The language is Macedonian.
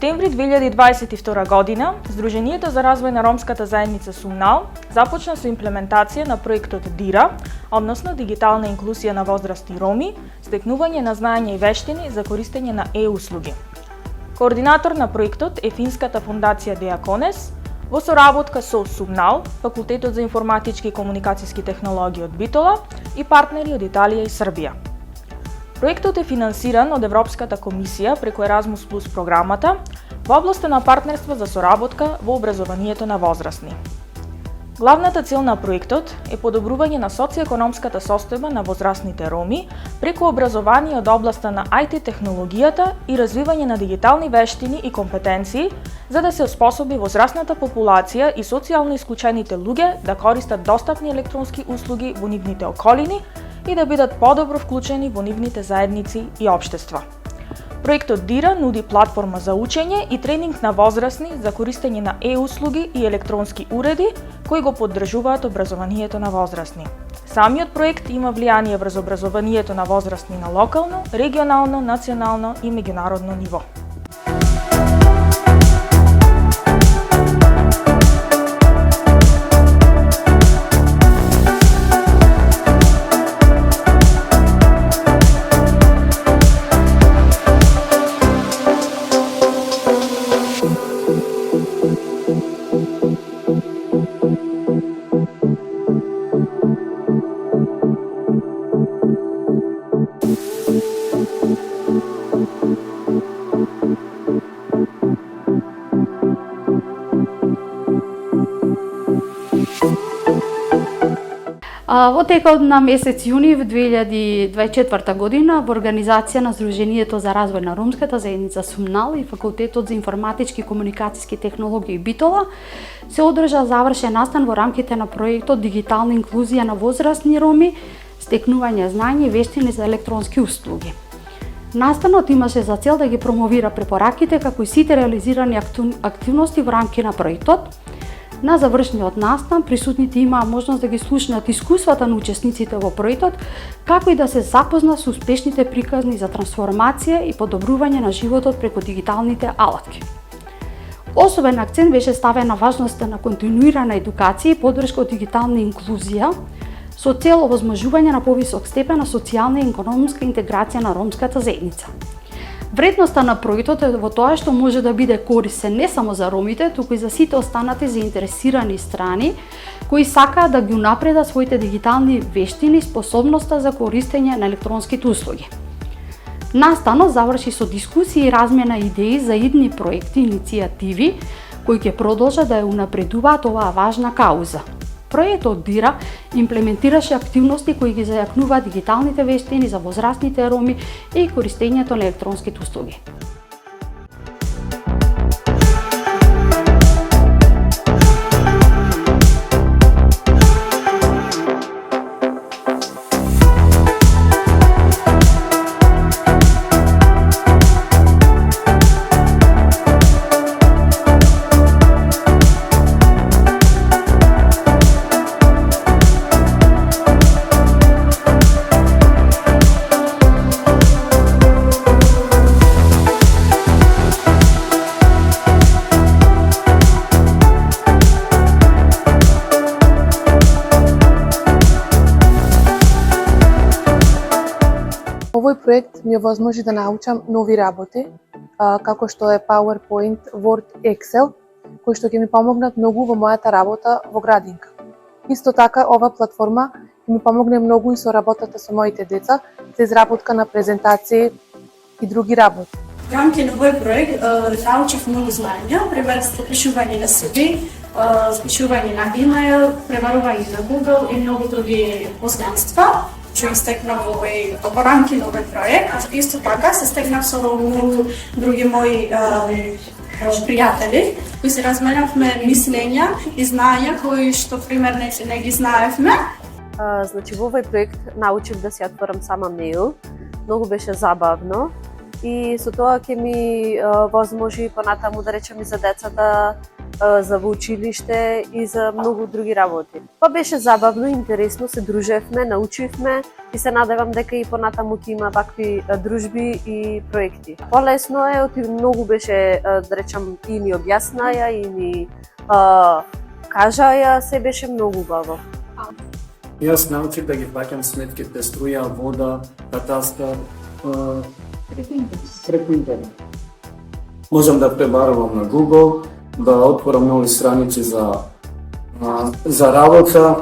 септември 2022 година, Сдруженијето за развој на ромската заедница Сумнал започна со имплементација на проектот ДИРА, односно Дигитална инклузија на возрасни роми, стекнување на знаење и вештини за користење на услуги. Координатор на проектот е финската фондација Диаконес, во соработка со Сумнал, Факултетот за информатички и комуникацијски технологии од Битола и партнери од Италија и Србија. Проектот е финансиран од Европската комисија преку Еразмус Плюс програмата во областа на партнерство за соработка во образованието на возрастни. Главната цел на проектот е подобрување на социјекономската состојба на возрастните роми преку образование од областа на IT технологијата и развивање на дигитални вештини и компетенции за да се оспособи возрастната популација и социјално исклучените луѓе да користат достапни електронски услуги во нивните околини и да бидат подобро вклучени во нивните заедници и општества. Проектот ДИРА нуди платформа за учење и тренинг на возрастни за користење на услуги и електронски уреди кои го поддржуваат образованието на возрастни. Самиот проект има влијание врз образованието на возрастни на локално, регионално, национално и меѓународно ниво. Во текот на месец јуни во 2024 година во организација на Сдруженијето за развој на ромската заедница Сумнал и Факултетот за информатички и комуникацијски технологии Битола се одржа завршен настан во рамките на проектот Дигитална инклузија на возрастни роми, стекнување знаење и вештини за електронски услуги. Настанот имаше за цел да ги промовира препораките како и сите реализирани активности во рамки на проектот. На завршниот настан присутните имаа можност да ги слушнат искуствата на учесниците во проектот, како и да се запознат со успешните приказни за трансформација и подобрување на животот преку дигиталните алатки. Особен акцент беше ставен на важноста на континуирана едукација и поддршка од дигитална инклузија со цел овозможување на повисок степен на социјална и економска интеграција на ромската заедница. Вредноста на проектот е во тоа што може да биде корисен не само за ромите, туку и за сите останати заинтересирани страни кои сакаат да ги унапредат своите дигитални вештини и способноста за користење на електронските услуги. Настанот заврши со дискусија и размена идеи за идни проекти и иницијативи кои ќе продолжат да ја унапредуваат оваа важна кауза. Проектот ДИРА имплементираше активности кои ги зајакнуваат дигиталните вештини за возрастните роми и користењето на електронските услуги. Овој проект ми овозможи да научам нови работи, како што е PowerPoint, Word, Excel, кои што ќе ми помогнат многу во мојата работа во градинка. Исто така, ова платформа ќе ми помогне многу и со работата со моите деца за изработка на презентации и други работи. Во рамки на овој проект научив многу знаења, пример запишување на CV, запишување на имејл, преварување на Google и многу други познанства. Што стекнав во рамки на овој проект. Исто така се стекнав со многу други мои пријатели, кои се разменавме мислења и знаења кои што пример не ги знаевме. Значи во овој проект научив да си отворам сама мејл. Многу беше забавно и со тоа ќе ми возможи понатаму да речем и за децата, за во училиште и за многу други работи. Па беше забавно, интересно, се дружевме, научивме и се надевам дека и понатаму ќе има вакви дружби и проекти. Полесно е, многу беше, да речем, и ни објаснаја и ни кажаја, се беше многу убаво. Јас научив да ги плаќам сметките струја, вода, катастар, преку интернет. Можам да пребарувам на Google, да отворам нови страници за работа,